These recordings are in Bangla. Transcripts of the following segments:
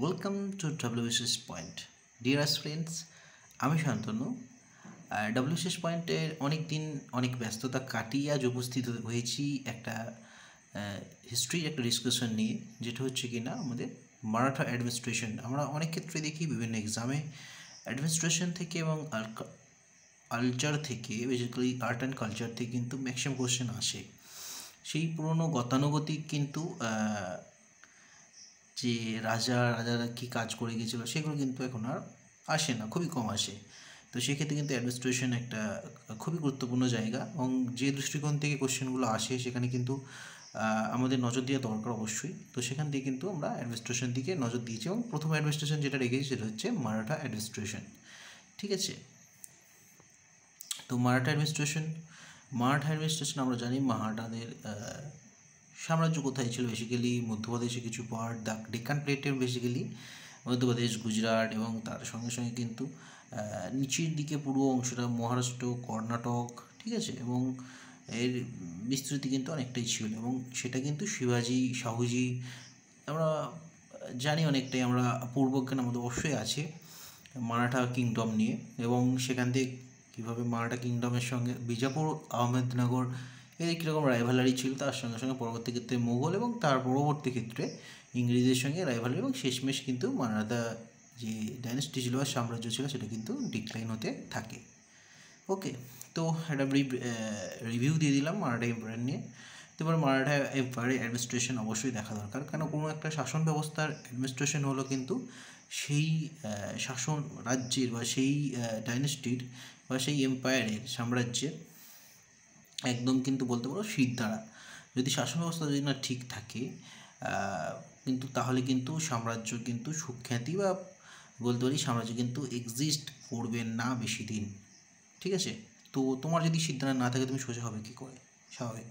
Welcome to WBCS point. Dear friends, আমি শান্তনু। ডব্লিউবিসিএস পয়েন্টের অনেক দিন অনেক ব্যস্ততা কাটিয়ে আজ উপস্থিত হয়েছি একটা হিস্ট্রির একটা ডিসকাশন নিয়ে, যেটা হচ্ছে কি না আমাদের মারাঠা অ্যাডমিনিস্ট্রেশন। আমরা অনেক ক্ষেত্রে দেখি বিভিন্ন এক্সামে অ্যাডমিনিস্ট্রেশন থেকে এবং কালচার থেকে, বেসিক্যালি আর্ট অ্যান্ড কালচার থেকে কিন্তু ম্যাক্সিমাম কোশ্চেন আসে। সেই পুরনো গতানুগতিক কিন্তু যে রাজারা কী কাজ করে গিয়েছিলো সেগুলো কিন্তু এখন আর আসে না, খুবই কম আসে। তো সেক্ষেত্রে কিন্তু অ্যাডমিনিস্ট্রেশন একটা খুবই গুরুত্বপূর্ণ জায়গা, এবং যে দৃষ্টিকোণ থেকে কোশ্চেনগুলো আসে সেখানে কিন্তু আমাদের নজর দেওয়া দরকার অবশ্যই। তো সেখান থেকে কিন্তু আমরা অ্যাডমিনিস্ট্রেশন দিকে নজর দিয়েছি, এবং প্রথম অ্যাডমিনিস্ট্রেশন যেটা রেখেছি সেটা হচ্ছে মারাঠা অ্যাডমিনিস্ট্রেশন। ঠিক আছে, তো মারাঠা অ্যাডমিনিস্ট্রেশন আমরা জানি মারাঠাদের সাম্রাজ্য কোথায় ছিল। বেসিক্যালি মধ্যপ্রদেশে কিছু পার্ট, দ্য ডেকান প্লেটের বেসিক্যালি মধ্যপ্রদেশ, গুজরাট, এবং তার সঙ্গে সঙ্গে কিন্তু নিচের দিকে পুরো অংশটা মহারাষ্ট্র, কর্ণাটক, ঠিক আছে, এবং এর বিস্তৃতি কিন্তু অনেকটাই ছিল। এবং সেটা কিন্তু শিবাজি, শাহুজি, আমরা জানি অনেকটাই, আমরা পূর্বজ্ঞান আমাদের অবশ্যই আছে মারাঠা কিংডম নিয়ে। এবং সেখান থেকে কীভাবে মারাঠা কিংডমের সঙ্গে বিজাপুর, আহমেদনগর এর কীরকম রাইভালারি ছিল, তার সঙ্গে সঙ্গে পরবর্তী ক্ষেত্রে মুঘল, এবং তার পরবর্তী ক্ষেত্রে ইংরেজদের সঙ্গে রাইভালারি, এবং শেষমেশ কিন্তু মারাঠা যে ডাইনেস্টি ছিল বা সাম্রাজ্য ছিল সেটা কিন্তু ডিক্লাইন হতে থাকে। ওকে, তো একটা ব্রিফ রিভিউ দিয়ে দিলাম মারাঠা এম্পায়ার নিয়ে। তো এবার মারাঠা এম্পায়ারের অ্যাডমিনিস্ট্রেশন অবশ্যই দেখা দরকার, কারণ কোনো একটা শাসন ব্যবস্থার অ্যাডমিনিস্ট্রেশন হলো কিন্তু সেই শাসন রাজ্যের বা সেই ডাইনেস্টির বা সেই এম্পায়ারের, সাম্রাজ্যের একদম কিন্তু বলতে পারো শিরদাঁড়া। যদি শাসন ব্যবস্থা যদি না ঠিক থাকে কিন্তু তাহলে কিন্তু সাম্রাজ্য কিন্তু সুখ্যাতি বা বলতে পারি সাম্রাজ্য কিন্তু এক্সিস্ট করবে না বেশি দিন। ঠিক আছে, তো তোমার যদি সিদ্ধান্ত না থাকে তুমি সোজা হবে কী করে, স্বাভাবিক।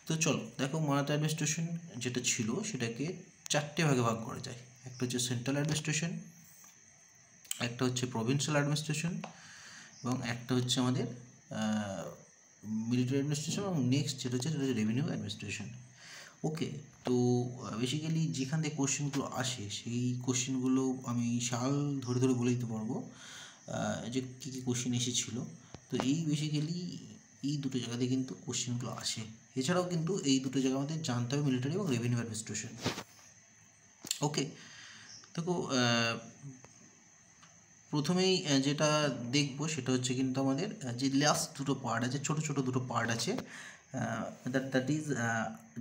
তো চলো দেখো, মারাঠা অ্যাডমিনিস্ট্রেশন যেটা ছিল সেটাকে চারটে ভাগে ভাগ করা যায়। একটা হচ্ছে সেন্ট্রাল অ্যাডমিনিস্ট্রেশন, একটা হচ্ছে প্রভিন্সিয়াল অ্যাডমিনিস্ট্রেশন, এবং একটা হচ্ছে আমাদের মিলিটারি অ্যাডমিনিস্ট্রেশন, এবং নেক্সট যেটা হচ্ছে সেটা হচ্ছে রেভিনিউ অ্যাডমিনিস্ট্রেশন। ওকে, তো বেসিক্যালি যেখান থেকে কোশ্চেনগুলো আসে সেই কোশ্চেনগুলো আমি সাল ধরে ধরে বলে দিতে পারবো যে কী কী কোশ্চেন এসেছিলো। তো এই বেসিক্যালি এই দুটো জায়গাতে কিন্তু কোশ্চেনগুলো আসে। এছাড়াও কিন্তু এই দুটো জায়গা আমাদের জানতে হবে মিলিটারি এবং রেভিনিউ অ্যাডমিনিস্ট্রেশন। ওকে, দেখো প্রথমেই যেটা দেখবো সেটা হচ্ছে কিন্তু আমাদের যে লাস্ট দুটো পার্ট আছে, ছোটো ছোটো দুটো পার্ট আছে, দ্যাট ইজ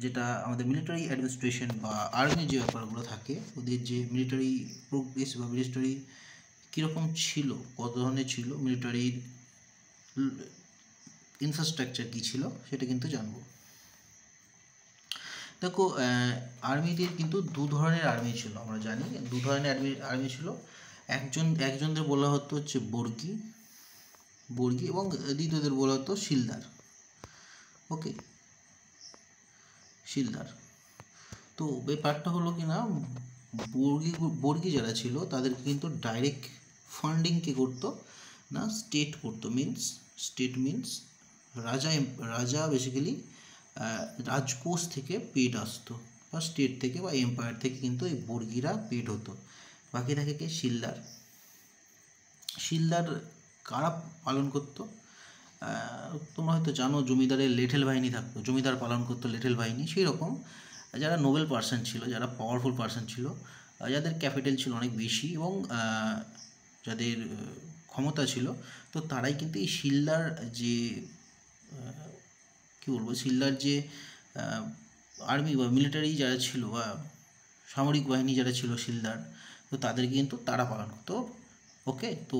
যেটা আমাদের মিলিটারি অ্যাডমিনিস্ট্রেশন বা আর্মির যে ব্যাপারগুলো থাকে, ওদের যে মিলিটারি প্রোগ্রেস বা মিলিটারি কীরকম ছিল, কত ধরনের ছিল, মিলিটারির ইনফ্রাস্ট্রাকচার কী ছিল সেটা কিন্তু জানবো। দেখো, আর্মিদের কিন্তু দু ধরনের আর্মি ছিল, আমরা জানি দু ধরনের আর্মি ছিল। একজনদের বলা হতো হচ্ছে বর্গি, এবং দ্বিতীয়দের বলা হতো শিলদার। ওকে, শিলদার। তো ব্যাপারটা হলো কি না, বর্গি যারা ছিল তাদেরকে কিন্তু ডাইরেক্ট ফান্ডিং কে করতো না, স্টেট করতো। স্টেট মিনস রাজা বেসিক্যালি রাজকোষ থেকে পেড আসতো, বা স্টেট থেকে বা এম্পায়ার থেকে কিন্তু এই বর্গিরা পেড হতো। বাকি থাকে কে, শিলদার কারা পালন করতো, তোমরা হয়তো জানো জমিদারের লেঠেল বাহিনী থাকতো, জমিদার পালন করতো লেঠেল বাহিনী। সেই রকম যারা নোবেল পার্সন ছিল, যারা পাওয়ারফুল পার্সন ছিল, যাদের ক্যাপিটাল ছিল অনেক বেশি, এবং যাদের ক্ষমতা ছিল, তো তারাই কিন্তু এই শিলদার যে কী বলবো, শিলদার যে আর্মি বা মিলিটারি যারা ছিল বা সামরিক বাহিনী যারা ছিল শিলদার, তো তাদেরকে কিন্তু তারা পালন করতো। ওকে, তো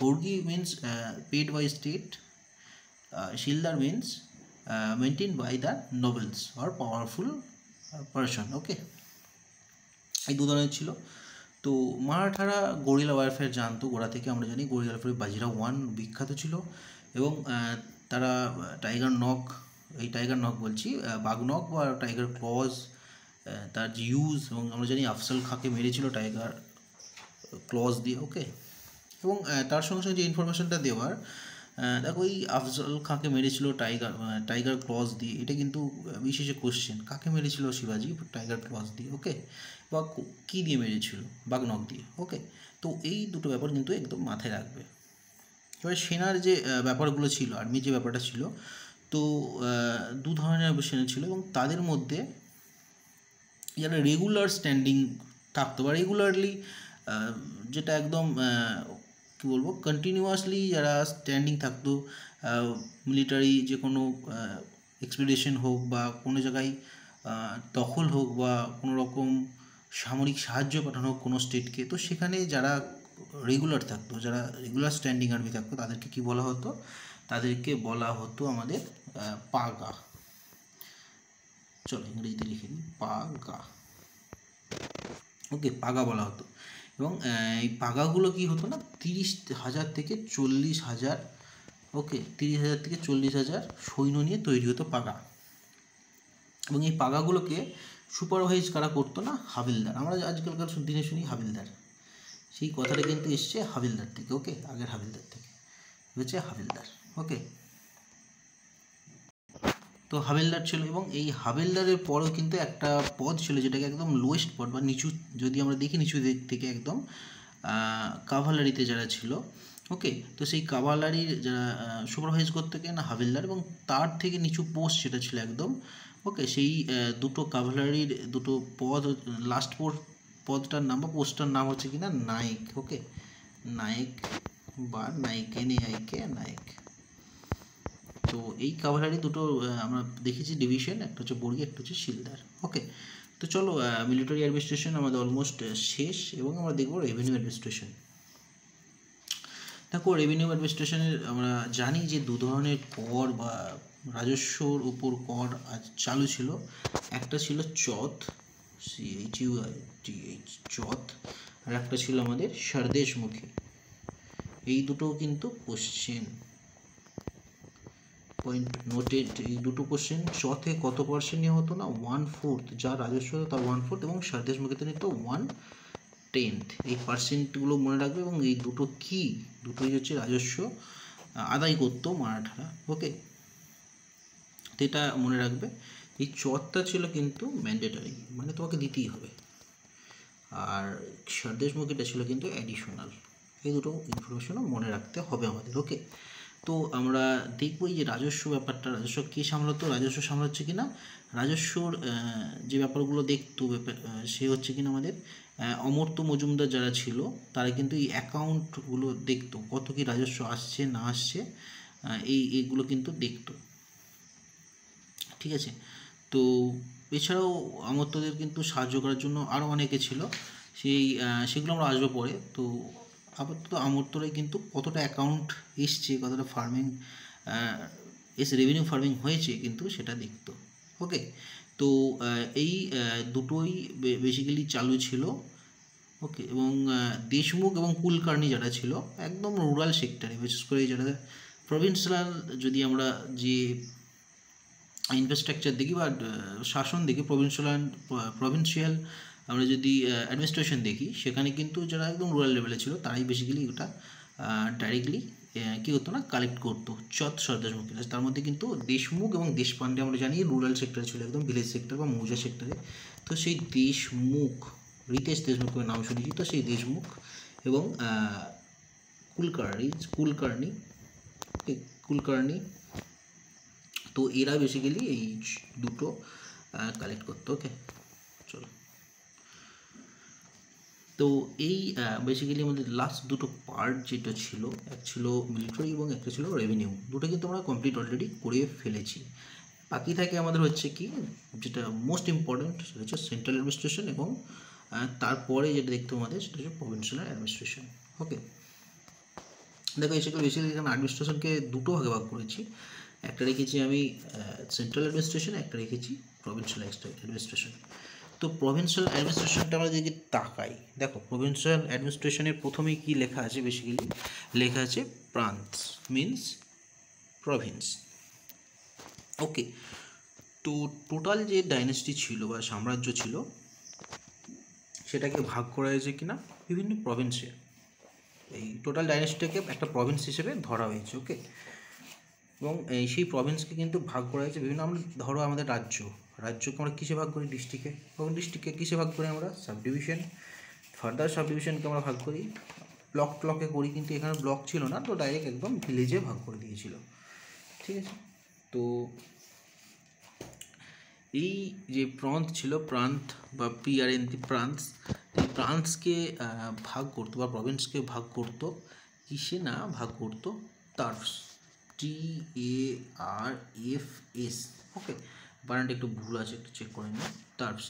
বর্গি মিন্স পেড বাই স্টেট, শিলদার means maintain by the nobles or powerful person. Okay, এই দু ধরনের ছিল। তো মারাঠারা গরিলা ওয়ারফেয়ার জানতো গোড়া থেকে, আমরা জানি গরিলা ওয়ারফেয়ার বাজিরাও 1 বিখ্যাত ছিল, এবং তারা টাইগার নক বলছি, বাঘনক বা টাইগার ক্লজ, তার যে ইউজ, এবং আমরা জানি আফসাল খাঁকে মেরেছিল টাইগার ক্লজ দিয়ে। ওকে, এবং তার সঙ্গে সঙ্গে যে ইনফরমেশনটা দেওয়ার, দেখো এই আফজল খাঁকে মেরেছিল টাইগার ক্লজ দিয়ে, এটা কিন্তু বিশেষ কোশ্চেন, কাকে মেরেছিল শিবাজি টাইগার ক্লজ দিয়ে, ওকে, বা কী দিয়ে মেরেছিল, বাগনক দিয়ে, ওকে। তো এই দুটো ব্যাপার কিন্তু একদম মাথায় রাখবে। এবার সেনার যে ব্যাপারগুলো ছিল, আর্মির যে ব্যাপারটা ছিল, তো দু ধরনের সেনা ছিল এবং তাদের মধ্যে যারা রেগুলার স্ট্যান্ডিং থাকতো বা রেগুলারলি যেটা একদম কী বলবো কন্টিনিউয়াসলি যারা স্ট্যান্ডিং থাকতো, মিলিটারি যে কোনো এক্সপিডিশন হোক বা কোনো জায়গায় দখল হোক বা কোনো রকম সামরিক সাহায্য পাঠানো হোক কোনো স্টেটকে, তো সেখানে যারা রেগুলার থাকতো, যারা রেগুলার স্ট্যান্ডিং আর্মি থাকতো, তাদেরকে কী বলা হতো, তাদেরকে বলা হতো আমাদের পাগা। চলো ইংরেজিতে লিখে দিই, পাগা, ওকে, পাগা বলা হতো। এবং এই পাগাগুলো কী হতো না, 30,000 থেকে 40,000, ওকে, 30,000 থেকে 40,000 সৈন্য নিয়ে তৈরি হতো পাগা। এবং এই পাগাগুলোকে সুপারভাইজ কারা করতো না, হাবিলদার। আমরা আজকালকার দিনে শুনি হাবিলদার, সেই কথাটা কিন্তু এসছে হাবিলদার থেকে, ওকে, আগের হাবিলদার থেকে হচ্ছে হাবিলদার, ওকে। তো হাবিলদার ছিল এবং এই হাবিলদারের পরেও কিন্তু একটা পদ ছিল যেটাকে একদম লোয়েস্ট পদ বা নিচু, যদি আমরা দেখি নিচু দিক থেকে একদম কাভালারিতে যারা ছিল, ওকে। তো সেই কাভালারির যারা সুপারভাইজ করতে গিয়ে না হাবিলদার, এবং তার থেকে নিচু পোস্ট যেটা ছিল একদম, ওকে, সেই দুটো কাভালারির দুটো পদ, লাস্ট পদটার নাম বা পোস্টটার নাম হচ্ছে কিনা নায়েক, ওকে, নায়েক বা নায়েক, NAIK, নায়েক। তো এই কাভালারি দুটো আমরা দেখেছি ডিভিশন, একটা হচ্ছে বর্গি, একটা হচ্ছে শিলদার, ওকে। তো চলো মিলিটারি অ্যাডমিনিস্ট্রেশন আমাদের অলমোস্ট শেষ এবং আমরা দেখবো রেভিনিউ অ্যাডমিনিস্ট্রেশন। দেখো রেভিনিউ অ্যাডমিনিস্ট্রেশনের আমরা জানি যে দু ধরনের কর বা রাজস্বর উপর কর চালু ছিল। একটা ছিল চথ, CHUITH, চথ, আর একটা ছিল আমাদের স্বদেশমুখী। এই দুটো কিন্তু কোশ্চেন পয়েন্ট নোটেড, এই দুটো কোশ্চেন। চথে কত পার্সেন্ট নিয়ে হতো না, 1/4, যা রাজস্ব হতো তার 1/4, এবং স্বদেশমুখীতে নিত 1/10। এই পার্সেন্টগুলো মনে রাখবে। এবং এই দুটো কি, দুটোই হচ্ছে রাজস্ব আদায় করতো মারাঠারা, ওকে, তো এটা মনে রাখবে। এই চথটা ছিল কিন্তু ম্যান্ডেটারি, মানে তোমাকে দিতেই হবে, আর স্বদেশমুখীটা ছিল কিন্তু অ্যাডিশনাল। এই দুটো ইনফরমেশনও মনে রাখতে হবে আমাদের, ওকে। তো আমরা দেখব এই যে রাজস্ব ব্যাপারটা, রাজস্ব কে সামলাতো, রাজস্ব সামলাচ্ছে কিনা, রাজস্বর যে ব্যাপারগুলো দেখতো সে হচ্ছে কিনা আমাদের অমর্ত্য মজুমদার যারা ছিল, তারা কিন্তু এই অ্যাকাউন্টগুলো দেখতো, কত কি রাজস্ব আসছে না আসছে, এইগুলো কিন্তু দেখতো, ঠিক আছে। তো এছাড়াও অমর্ত্যদের কিন্তু সাহায্য করার জন্য আরও অনেকে ছিল, সেগুলো আমরা আসবো পরে। তো আপাতত অমর্ত্যরাই কিন্তু কতটা অ্যাকাউন্ট এসছে, কতটা ফার্মিং রেভিনিউ ফার্মিং হয়েছে কিন্তু সেটা দেখতো, ওকে। তো এই দুটোই বেসিক্যালি চালু ছিল, ওকে। এবং দেশমুখ এবং কুলকার্নি যারা ছিল একদম রুরাল সেক্টরে, বিশেষ করে যারা প্রভিন্সিয়াল, যদি আমরা যে ইনফ্রাস্ট্রাকচার দেখি বা শাসন দেখি, প্রভিন্সিয়াল আমরা যদি অ্যাডমিনিস্ট্রেশন দেখি, সেখানে কিন্তু যারা একদম রুরাল লেভেলে ছিল তারাই বেসিক্যালি ওটা ডাইরেক্টলি কী হতো না, কালেক্ট করতো চথ স্বদেশমুখী। তার মধ্যে কিন্তু দেশমুখ এবং দেশপান্ডে আমরা জানি রুরাল সেক্টরে ছিল, একদম ভিলেজ সেক্টর বা মৌজা সেক্টরে। তো সেই দেশমুখ, রিতেশ দেশমুখের নাম শুনেছি, তো সেই দেশমুখ এবং কুলকার্নি, তো এরা বেসিক্যালি এই দুটো কালেক্ট করতো, ওকে। চলো, তো এই বেসিক্যালি আমাদের লাস্ট দুটো পার্ট যেটা ছিল, এক ছিল মিলিটারি এবং একটা ছিল রেভিনিউ, দুটো কিন্তু আমরা কমপ্লিট অলরেডি করে ফেলেছি। বাকি থাকে আমাদের হচ্ছে কি, যেটা মোস্ট ইম্পর্ট্যান্ট সেটা হচ্ছে সেন্ট্রাল অ্যাডমিনিস্ট্রেশন, এবং তারপরে যেটা দেখতে আমাদের সেটা হচ্ছে প্রভিন্সিয়াল অ্যাডমিনিস্ট্রেশন, ওকে। দেখো এসে বেসিক্যালি এখানে অ্যাডমিনিস্ট্রেশনকে দুটো ভাগে ভাগ করেছি, একটা রেখেছি আমি সেন্ট্রাল অ্যাডমিনিস্ট্রেশন, একটা রেখেছি প্রভিন্সিয়াল অ্যাডমিনিস্ট্রেশন। তো প্রভিন্সিয়াল অ্যাডমিনিস্ট্রেশনটা আমরা যদি তাকাই, দেখো প্রভিন্সিয়াল অ্যাডমিনিস্ট্রেশনের প্রথমেই কি লেখা আছে, বেসিক্যালি লেখা আছে প্রান্ত, মিন্স প্রভিন্স, ওকে। তো টোটাল যে ডাইনেস্টি ছিল বা সাম্রাজ্য ছিল, সেটাকে ভাগ করা হয়েছে কিনা বিভিন্ন প্রভিন্সে, এই টোটাল ডাইনেস্টিটাকে একটা প্রভিন্স হিসেবে ধরা হয়েছে। ওকে, এবং সেই প্রভিন্সকে কিন্তু ভাগ করা হয়েছে বিভিন্ন, আমরা ধরো আমাদের রাজ্যকে আমরা কিসে ভাগ করি? ডিস্ট্রিক্টে, এবং ডিস্ট্রিক্টকে কিসে ভাগ করি আমরা? Sub division. ফার্দার সাব ডিভিশনকে আমরা ভাগ করি ব্লকে করি, কিন্তু এখানে ব্লক ছিল না, তো ডাইরেক্ট একদম ভিলেজে ভাগ করে দিয়েছিল। ঠিক আছে, তো এই যে প্রান্ত বা PRNT প্রান্স, এই প্রান্সকে ভাগ করতো বা প্রভিন্সকে ভাগ করতো কিসে না? ভাগ করতো টার্ফস, TARFS। ওকে, বানানটা একটু ভুল আছে, একটু চেক করে নিন। টার্ফস,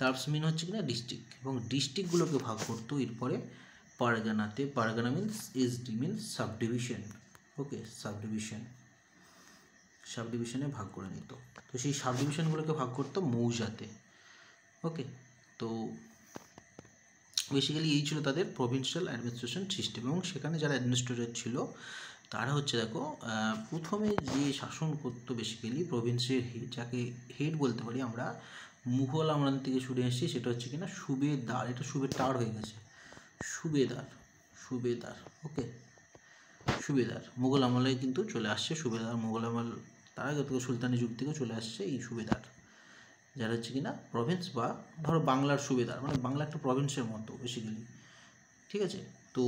টার্ফস মিন হচ্ছে কিনা ডিস্ট্রিক্ট, এবং ডিস্ট্রিক্টগুলোকে ভাগ করতো এরপরে পারগানাতে। Pargana means SD means subdivision. Okay, সাব ডিভিশনে ভাগ করে নিত। তো সেই সাব ডিভিশনগুলোকে ভাগ করতো মৌজাতে। ওকে, তো বেসিক্যালি এই ছিল তাদের প্রভিন্সিয়াল অ্যাডমিনিস্ট্রেশন সিস্টেম, এবং সেখানে যারা অ্যাডমিনিস্ট্রেটর ছিল তারা হচ্ছে দেখো প্রথমে যে শাসন করতো বেসিক্যালি প্রভিন্সের হেড, যাকে হেড বলতে পারি আমরা, মুঘল আমল থেকে শুরু এসেছি, সেটা হচ্ছে কিনা সুবেদার। এটা সুবেদার হয়ে গেছে, সুবেদার। ওকে, সুবেদার মুঘল আমলে কিন্তু চলে আসছে সুবেদার। মুঘল আমল তার আগে থেকে সুলতানি যুগ থেকেও চলে আসছে এই সুবেদার, যারা হচ্ছে কিনা প্রভিন্স বা ধরো বাংলার সুবেদার, মানে বাংলা একটা প্রভিন্সের মতো বেসিক্যালি। ঠিক আছে, তো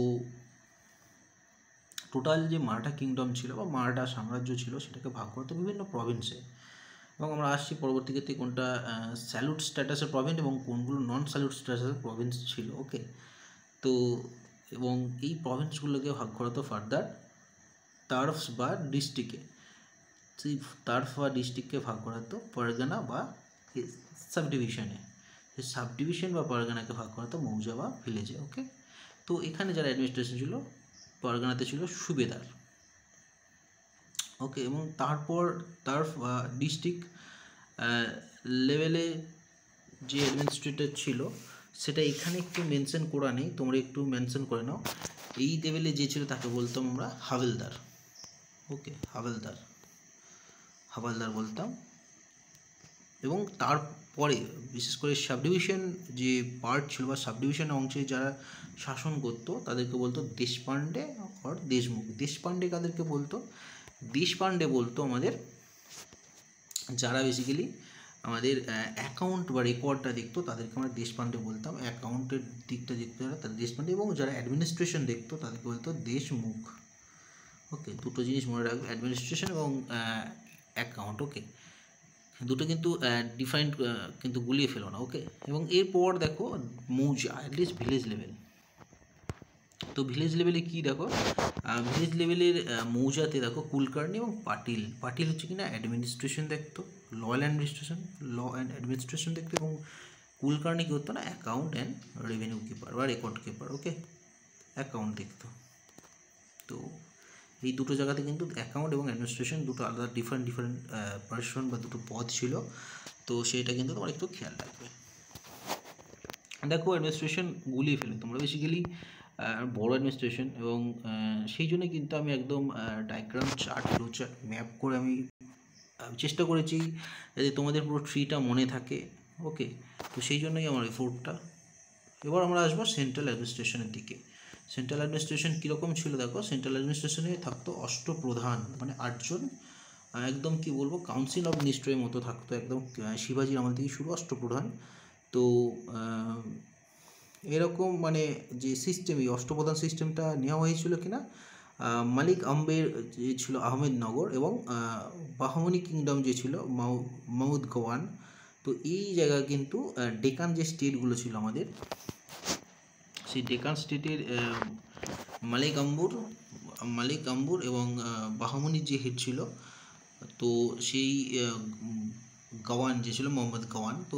টোটাল যে মারাঠা কিংডম ছিল বা মারাঠা সাম্রাজ্য ছিল সেটাকে ভাগ করতো বিভিন্ন প্রভিন্সে, এবং আমরা আসছি পরবর্তীতে কোনটা স্যালুট স্ট্যাটাসের প্রভিন্স এবং কোনগুলো নন স্যালুট স্ট্যাটাসের প্রভিন্স ছিল। ওকে, তো এবং এই প্রভিন্সগুলোকে ভাগ করা তো ফার্দার টার্ফস বা ডিস্ট্রিক্টে। সেই টার্ফ বা ডিস্ট্রিক্টকে ভাগ করা তো পারগানা বা সাব ডিভিশনে। সেই সাব ডিভিশন বা পারগানাকে ভাগ করা তো মৌজা বা ভিলেজে। ওকে, তো এখানে যারা অ্যাডমিনিস্ট্রেশন ছিল পারগানাতে ছিল সুবেদার। ওকে, এবং তারপর টার্ফ বা ডিস্ট্রিক্ট লেভেলে যে অ্যাডমিনিস্ট্রেটর ছিল সেটা এখানে একটু মেনশন করা নেই, তোমরা একটু মেনশন করে নাও। এই লেভেলে যে ছিল তাকে বলতাম আমরা হাভেলদার। ওকে, হাভেলদার বলতাম। এবং তারপরে বিশেষ করে সাব ডিভিশন যে পার্ট ছিল বা সাব ডিভিশন অংশে যারা শাসন করতো তাদেরকে বলতো দেশপান্ডে আর দেশমুখ। দেশপান্ডে কাদেরকে বলতো? দেশপান্ডে বলতো আমাদের যারা বেসিক্যালি আমাদের অ্যাকাউন্ট বা রেকর্ডটা দেখতো তাদেরকে আমরা দেশপান্ডে বলতাম। অ্যাকাউন্টের দিকটা দেখতো যারা, তাদের দেশপান্ডে, এবং যারা অ্যাডমিনিস্ট্রেশন দেখতো তাদেরকে বলতো দেশমুখ। ওকে, দুটো জিনিস মনে রাখবে, অ্যাডমিনিস্ট্রেশন এবং অ্যাকাউন্ট। ওকে, দুটো কিন্তু ডিফাইন্ড, কিন্তু গুলিয়ে ফেলো না। ওকে, এবং এরপর দেখো মৌজা, অ্যাটলিস্ট ভিলেজ লেভেল। তো ভিলেজ লেভেলে কী দেখো, ভিলেজ লেভেলের মৌজাতে দেখো কুলকার্নি এবং পাটিল হচ্ছে কিনা অ্যাডমিনিস্ট্রেশন দেখতো, ল অ্যান্ড অ্যাডমিনিস্ট্রেশন দেখতো, এবং কুলকার্নি কী করতো না, অ্যাকাউন্ট অ্যান্ড রেভিনিউ কিপার বা রেকর্ড কিপার। ওকে, অ্যাকাউন্ট দেখতো। তো এই দুটো জায়গাতে কিন্তু অ্যাকাউন্ট এবং অ্যাডমিনিস্ট্রেশন দুটো আলাদা ডিফারেন্ট পার্সন বা দুটো পদ ছিল, তো সেইটা কিন্তু তোমার একটু খেয়াল রাখবে। দেখো অ্যাডমিনিস্ট্রেশন গুলিয়ে ফেলে তোমরা বেসিক্যালি বড় অ্যাডমিনিস্ট্রেশন, এবং সেই জন্য কিন্তু আমি একদম diagram chart, flow chart, map করে আমি চেষ্টা করেছি যাতে তোমাদের পুরো ট্রিটা মনে থাকে। ওকে, তো সেই জন্যই আমার এফোর্টটা। এবার আমরা আসবো সেন্ট্রাল অ্যাডমিনিস্ট্রেশনের দিকে। সেন্ট্রাল অ্যাডমিনিস্ট্রেশন কীরকম ছিল দেখো, সেন্ট্রাল অ্যাডমিনিস্ট্রেশনে থাকতো অষ্টপ্রধান, মানে 8জন, একদম কি বলবো কাউন্সিল অফ মিনিস্টারের মতো থাকতো, একদম শিবাজির আমল থেকে শুরু অষ্টপ্রধান। তো এরকম মানে যে সিস্টেম, এই অষ্টপ্রধান সিস্টেমটা নেওয়া হয়েছিল কিনা মালিক আম্বের যে ছিল আহমেদনগর, এবং বাহমনি কিংডম যে ছিল মাউদ গওয়ান। তো এই জায়গা কিন্তু ডেকান যে স্টেটগুলো ছিল আমাদের, সেই ডেকান স্টেটের মালিক আম্বুর এবং বাহমনির যে হেড ছিল, তো সেই গওয়ান যে ছিল মোহাম্মদ গওয়ান। তো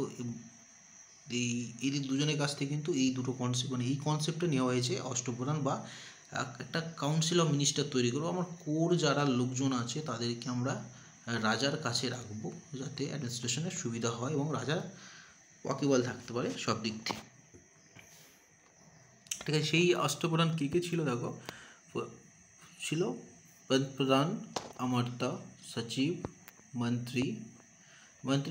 এদের দুজনের কাছ থেকে কিন্তু এই দুটো কনসেপ্ট, মানে এই কনসেপ্টটা নেওয়া হয়েছে অষ্টপ্রধান বা একটা কাউন্সিল অফ মিনিস্টার তৈরি করবো। আমার কোর যারা লোকজন আছে তাদেরকে আমরা রাজার কাছে রাখবো যাতে অ্যাডমিনিস্ট্রেশনের সুবিধা হয় এবং রাজা ওয়াকিবল থাকতে পারে সব দিক থেকে। ঠিক আছে, সেই অষ্টপ্রধান কী কী ছিল দেখো, ছিল প্রধান, আমর্তা, সচিব, মন্ত্রী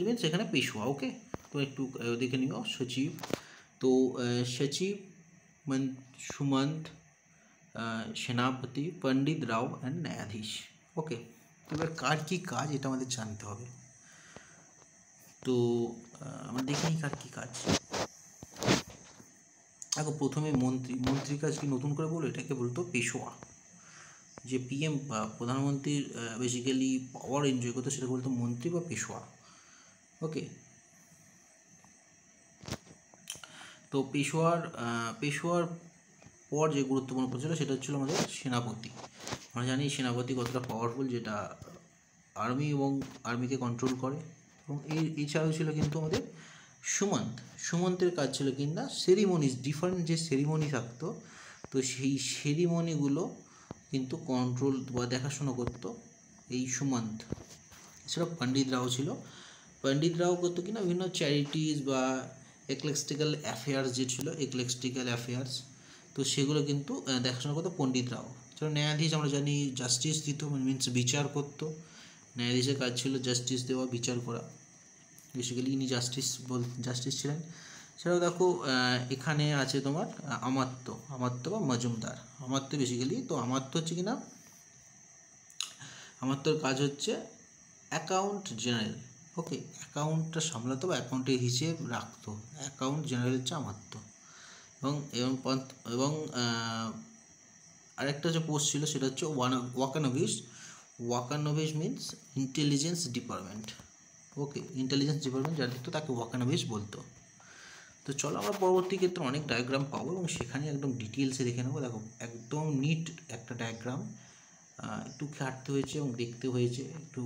মিনস এখানে পেশোয়া। ওকে, তো একটু দেখে নিও সচিব। তো সচিব সুমন্ত, সেনাপতি, পণ্ডিত রাও অ্যান্ড ন্যায়াধীশ। ওকে, এবার কার কী কাজ এটা আমাদের জানতে হবে। তো আমরা দেখে নিই কার কী কাজ। দেখো, প্রথমে মন্ত্রীর কাজ কি নতুন করে বলো, এটাকে বলতো পেশোয়া। যে পিএম বা প্রধানমন্ত্রীর বেসিক্যালি পাওয়ার এনজয় করতো সেটা বলতো মন্ত্রী বা পেশোয়া। ওকে, তো পেশোয়ার পর যে গুরুত্বপূর্ণ পদ ছিল সেটা হচ্ছিল আমাদের সেনাপতি। আমরা জানি সেনাপতি কতটা পাওয়ারফুল, যেটা আর্মিকে কন্ট্রোল করে। এবং এছাড়াও ছিল কিন্তু আমাদের সুমন্তের কাজ ছিল কিনা সেরিমনিজ, ডিফারেন্ট যে সেরিমনি থাকতো, তো সেই সেরিমনিগুলো কিন্তু কন্ট্রোল বা দেখাশোনা করতো এই সুমন্ত। এছাড়া পণ্ডিত রাও ছিল। পণ্ডিত রাও করতো কিনা বিভিন্ন চ্যারিটিস বা এক্লেক্সটিক্যাল অ্যাফেয়ার্স যে ছিল, এক্লেক্সটিক্যাল অ্যাফেয়ার্স, তো সেগুলো কিন্তু দেখাশোনা করতো পণ্ডিত রাও। এছাড়া ন্যায়াধীশ আমরা জানি জাস্টিস দিত, মিনস বিচার করতো। ন্যায়াধীশের কাজ ছিল জাস্টিস দেওয়া, বিচার করা। বেসিক্যালি ইনি জাস্টিস ছিলেন। সেটাও দেখো, এখানে আছে তোমার আমাত্য বা মজুমদার। আমাত্য বেসিক্যালি, তো আমাত্য হচ্ছে কিনা, আমাত্যর কাজ হচ্ছে অ্যাকাউন্ট জেনারেল। ওকে, অ্যাকাউন্টটা সামলাতো বা অ্যাকাউন্টের হিসেব রাখতো, অ্যাকাউন্ট জেনারেল হচ্ছে আমাত্য। এবং এবং এবং আরেকটা যে পোস্ট ছিল সেটা হচ্ছে ওয়াকানভিস মিনস ইন্টেলিজেন্স ডিপার্টমেন্ট। ওকে, ইন্টেলিজেন্স ডিপার্টমেন্ট যার দিত তাকে ওয়াকানভিস বলতো। তো চলো আমরা পরবর্তী ক্ষেত্রে অনেক ডায়াগ্রাম পাবো এবং সেখানে একদম ডিটেলসে দেখে নেবো। দেখো, একদম নিট একটা ডায়াগ্রাম, একটু খাটতে হয়েছে এবং দেখতে হয়েছে, একটু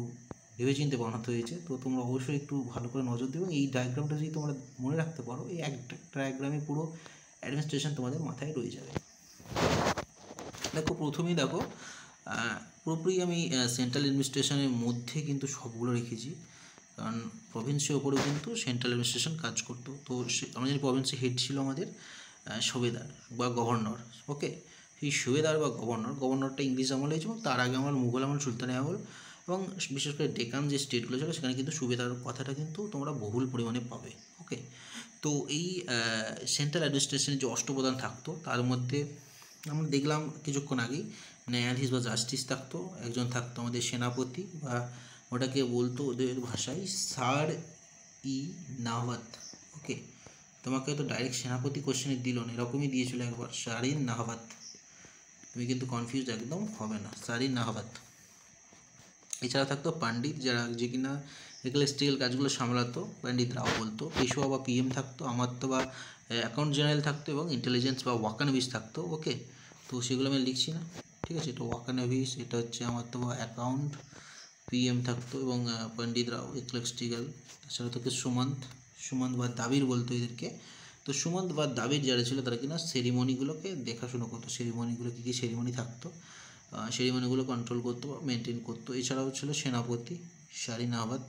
ভেবেচিন্তে বানাতে হয়েছে। তো তোমরা অবশ্যই একটু ভালো করে নজর দেবে। এই ডায়াগ্রামটা যদি তোমরা মনে রাখতে পারো, এই একটা ডায়াগ্রামে পুরো অ্যাডমিনিস্ট্রেশন তোমাদের মাথায় রয়ে যাবে। দেখো, প্রথমেই দেখো, পুরোপুরি আমি সেন্ট্রাল অ্যাডমিনিস্ট্রেশনের মধ্যে কিন্তু সবগুলো রেখেছি, কারণ প্রভিন্সের ওপরেও কিন্তু সেন্ট্রাল অ্যাডমিনিস্ট্রেশন কাজ করতো। তো আমরা জানি প্রভিন্সের হেড ছিল আমাদের সুবেদার বা গভর্নর। ওকে, সেই সুবেদার বা গভর্নরটা ইংলিশ আমলে হয়েছে, এবং তার আগে আমার মুঘল আমল, সুলতানি আমল, এবং বিশেষ করে ডেকান যে স্টেটগুলো ছিল সেখানে কিন্তু সুবেদার কথাটা কিন্তু তোমরা বহুল পরিমাণে পাবে। ওকে, তো এই সেন্ট্রাল অ্যাডমিনিস্ট্রেশনের যে অষ্টপ্রধান থাকতো তার মধ্যে আমরা দেখলাম কিছুক্ষণ আগেই ন্যায়াধীশ বা জাস্টিস থাকতো, একজন থাকতো আমাদের সেনাপতি বা ওটাকে বলতো ওদের ভাষায় স্যার ই নাহওয়াত। ওকে, তোমাকে তো ডাইরেক্ট সেনাপতি কোশ্চেনে দিল না, এরকমই দিয়েছিল একবার, স্যার ই নাহওয়াত। তুমি কিন্তু কনফিউজ একদম হবে না, স্যার ই নাহওয়াত। এছাড়া থাকতো পণ্ডিত, যে কিনা এক্লেস্টিক্যাল কাজগুলো সামলাতো, পণ্ডিত রাও বলতো। পেশোয়া বা পিএম থাকতো, আমাত্য বা অ্যাকাউন্ট জেনারেল থাকতো, এবং ইন্টেলিজেন্স বা ওয়াকানভিস থাকতো। ওকে, তো সেগুলো আমি লিখছি না, ঠিক আছে। এটা ওয়াকানভিস, এটা হচ্ছে আমাত্য বা অ্যাকাউন্ট, পিএম থাকতো, এবং পণ্ডিত রাও এক্লেস্টিক্যাল। তাছাড়া থাকতো সুমন্ত বা দাবির বলতো এদেরকে। তো সুমন্ত বা দাবির যারা ছিল তারা কিনা সেরিমনিগুলোকে দেখাশুনো করতো, সেরিমনিগুলো কী কী সেরিমনি থাকতো সেরিমনিগুলো কন্ট্রোল করতো বা মেনটেন করতো। এছাড়াও ছিল সেনাপতি শারি নাহওয়াত,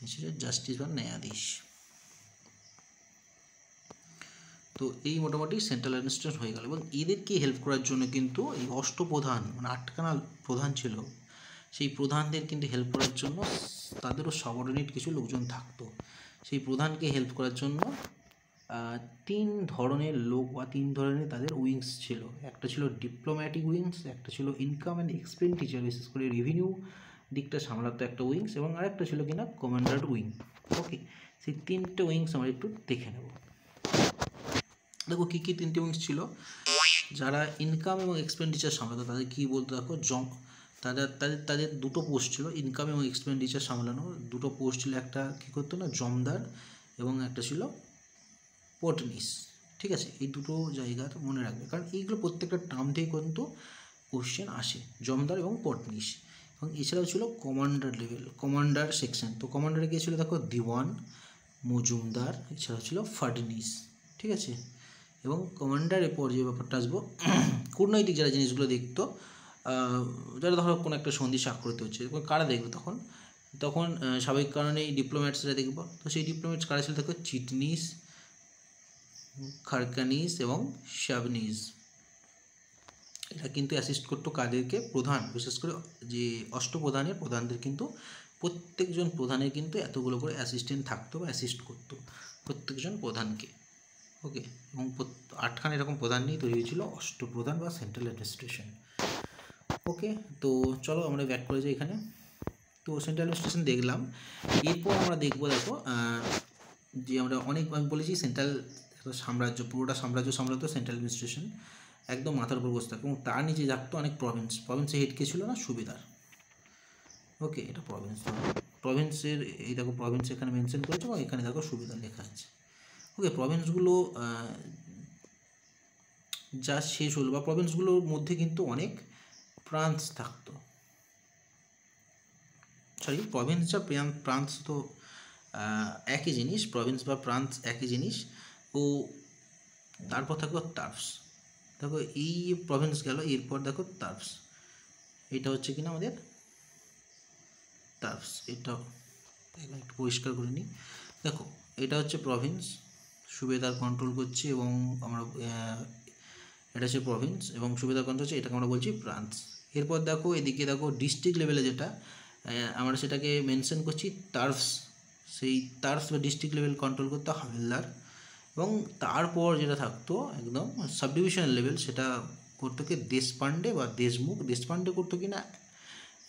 এছাড়া জাস্টিস বা ন্যায়াধীশ। তো এই মোটামুটি সেন্ট্রাল অ্যাডমিনিস্ট্রেশন হয়ে গেল। এবং এদেরকে হেল্প করার জন্য কিন্তু এই অষ্টপ্রধান, মানে 8খানা প্রধান ছিল, সেই প্রধানদের কিন্তু হেল্প করার জন্য তাদেরও সাবঅর্ডিনেট কিছু লোকজন থাকতো। সেই প্রধানকে হেল্প করার জন্য 3 ধরনের লোক বা 3 ধরনের তাদের উইংস ছিল। একটা ছিল ডিপ্লোম্যাটিক উইংস, একটা ছিল ইনকাম অ্যান্ড এক্সপেন্ডিচার, বিশেষ করে রেভিনিউ দিকটা সামলাতো একটা উইংস, এবং আরেকটা ছিল কিনা কমান্ডার উইং। ওকে, সেই 3টে উইংস আমরা একটু দেখে নেব। দেখো, কী কী 3টে উইংস ছিল। যারা ইনকাম এবং এক্সপেন্ডিচার সামলাতো তাদের কী বলতো, দেখো, তাদের দুটো পোস্ট ছিল, ইনকাম এবং এক্সপেন্ডিচার সামলানো দুটো পোস্ট ছিল। একটা কী করতো না, জমদার, এবং একটা ছিল পটনিস। ঠিক আছে, এই দুটো জায়গা মনে রাখবে, কারণ এইগুলো প্রত্যেকটা টার্ম থেকে কিন্তু কোশ্চেন আসে, জমদার এবং পটনিস। এবং এছাড়াও ছিল কমান্ডার সেকশন। তো কমান্ডারে কে ছিল, দেখো, দিওয়ান, মজুমদার, এছাড়াও ছিল ফাডনিস। ঠিক আছে, এবং কমান্ডারের পর যে ব্যাপারটা আসবো, কূটনৈতিক যারা জিনিসগুলো দেখতো, যারা ধরো কোনো একটা সন্ধি স্বাক্ষরিত হচ্ছে, কারা দেখবে তখন স্বাভাবিক কারণেই ডিপ্লোম্যাটসরা দেখবো। তো সেই ডিপ্লোম্যাটস কারা ছিল, দেখো, চিটনিস, খারকানিস এবং শাবনিজ। এরা কিন্তু অ্যাসিস্ট করতো কাদেরকে, প্রধান, বিশেষ করে যে প্রধানদের কিন্তু প্রত্যেকজন প্রধানের কিন্তু এতগুলো করে অ্যাসিস্ট্যান্ট থাকতো বা অ্যাসিস্ট করতো প্রত্যেকজন প্রধানকে। ওকে, এবং 8খানা এরকম প্রধান নিয়ে তৈরি হয়েছিল অষ্টপ্রধান বা সেন্ট্রাল অ্যাডমিনিস্ট্রেশন। ওকে, তো চলো আমরা ব্যাক করে যাই এখানে। তো সেন্ট্রাল অ্যাডমিনিস্ট্রেশন দেখলাম। এরপর আমরা দেখবো, দেখো যে আমরা অনেক আমি বলেছি সেন্ট্রাল সাম্রাজ্য, পুরোটা সাম্রাজ্য সামলাতো সেন্ট্রাল অ্যাডমিনিস্ট্রেশন, একদম মাথার উপর বসে থাকতো, এবং তার নিচে থাকতো অনেক প্রভিন্স। প্রভিন্সের হেড কে ছিল না? সুবেদার। ওকে, এটা প্রভিন্স। প্রভিন্সের এই দেখো প্রভিন্স এখানে মেনশন করেছে, এবং এখানে দেখো সুবেদার লেখা আছে। ওকে, প্রভিন্সগুলো যা শেষ হলো, বা প্রভিন্সগুলোর মধ্যে কিন্তু অনেক প্রান্স থাকতো। সরি, প্রভিন্স যা প্রান্স তো একই জিনিস, প্রভিন্স বা প্রান্স একই জিনিস। ও তারপর থাকো তার্ফস। দেখো এই প্রভিন্স গেল, এরপর দেখো তার্ফস। এটা হচ্ছে কিনা আমাদের তার্ফস। এটা একটু পরিষ্কার করে নিই। দেখো এটা হচ্ছে প্রভিন্স, সুবেদার কন্ট্রোল করছে, এবং আমরা এটা হচ্ছে প্রভিন্স এবং সুবেদার কন্ট্রোল হচ্ছে, এটাকে আমরা বলছি প্রান্স। এরপর দেখো এদিকে দেখো ডিস্ট্রিক্ট লেভেলে যেটা আমরা সেটাকে মেনশন করছি তার্ফস। সেই তার্ফস বা ডিস্ট্রিক্ট লেভেল কন্ট্রোল করতো হাবিলদার। এবং তারপর যেটা থাকতো একদম সাবডিভিশন লেভেল, সেটা করতো কি দেশপান্ডে বা দেশমুখ। দেশপান্ডে করতো কি না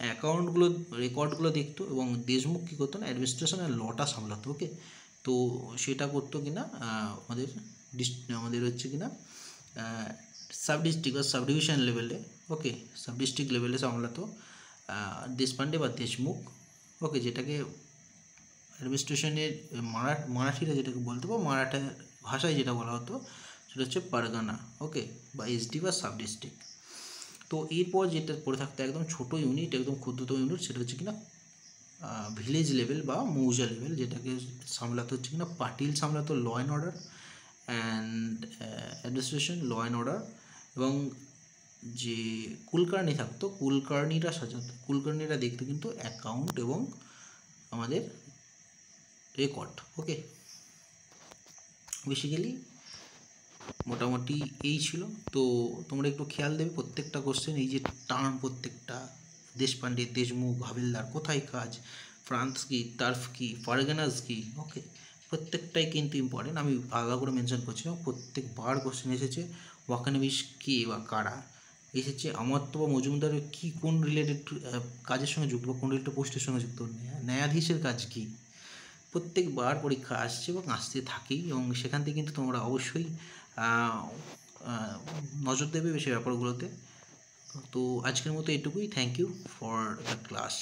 অ্যাকাউন্টগুলো, রেকর্ডগুলো দেখতো, এবং দেশমুখ কী করতো না অ্যাডমিনিস্ট্রেশন আর লটা সামলাতো। ওকে, তো সেটা করতো কি না আমাদের হচ্ছে কি না সাব ডিস্ট্রিক্ট বা সাবডিভিশন লেভেলে। ওকে, সাব ডিস্ট্রিক্ট লেভেলে সামলাতো দেশপান্ডে বা দেশমুখ। ওকে, যেটাকে অ্যাডমিনিস্ট্রেশনের মারাঠিরা যেটাকে বলতো, বা মারাঠা ভাষায় যেটা বলা হতো সেটা হচ্ছে পারগানা। ওকে, বা এসডি বা সাব ডিস্ট্রিক্ট। তো এরপর যেটা পড়ে থাকতো একদম ছোটো ইউনিট, একদম ক্ষুদ্রতম ইউনিট, সেটা হচ্ছে কিনা ভিলেজ লেভেল বা মৌজা লেভেল, যেটাকে সামলাতে হচ্ছে কিনা পাটিল সামলাতো law and order and administration, law and order. এবং যে কুলকার্নি থাকতো, কুলকার্নিরা সাজাতো, কুলকার্নিরা দেখতো কিন্তু অ্যাকাউন্ট এবং আমাদের রেকর্ড। ওকে, বেসিক্যালি মোটামুটি এই ছিল। তো তোমরা একটু খেয়াল দেবে প্রত্যেকটা কোশ্চেন, এই যে টার্ম প্রত্যেকটা, দেশপান্ডে, দেশমুখ, হাবিলদার, কোথায় কাজ, ফ্রান্স কি, তার্ফ কি, ফারগানাস কি। ওকে, প্রত্যেকটাই কিন্তু ইম্পর্টেন্ট, আমি আলাদা করে মেনশন করছিলাম। প্রত্যেকবার কোশ্চেন এসেছে ওয়াকানবিশ কে বা কারা, এসেছে অমাত্য বা মজুমদারের কী, কোন রিলেটেড কাজের সঙ্গে যুক্ত, বা কোন রিলেটেড পোস্টের সঙ্গে যুক্ত, ন্যায়াধীশের কাজ কী। প্রত্যেকবার পরীক্ষা আসছে এবং আসতে থাকেই, এবং সেখান থেকে কিন্তু তোমরা অবশ্যই নজর দেবে বেশি ব্যাপারগুলোতে। তো আজকের মতো এটুকুই। Thank you for the class.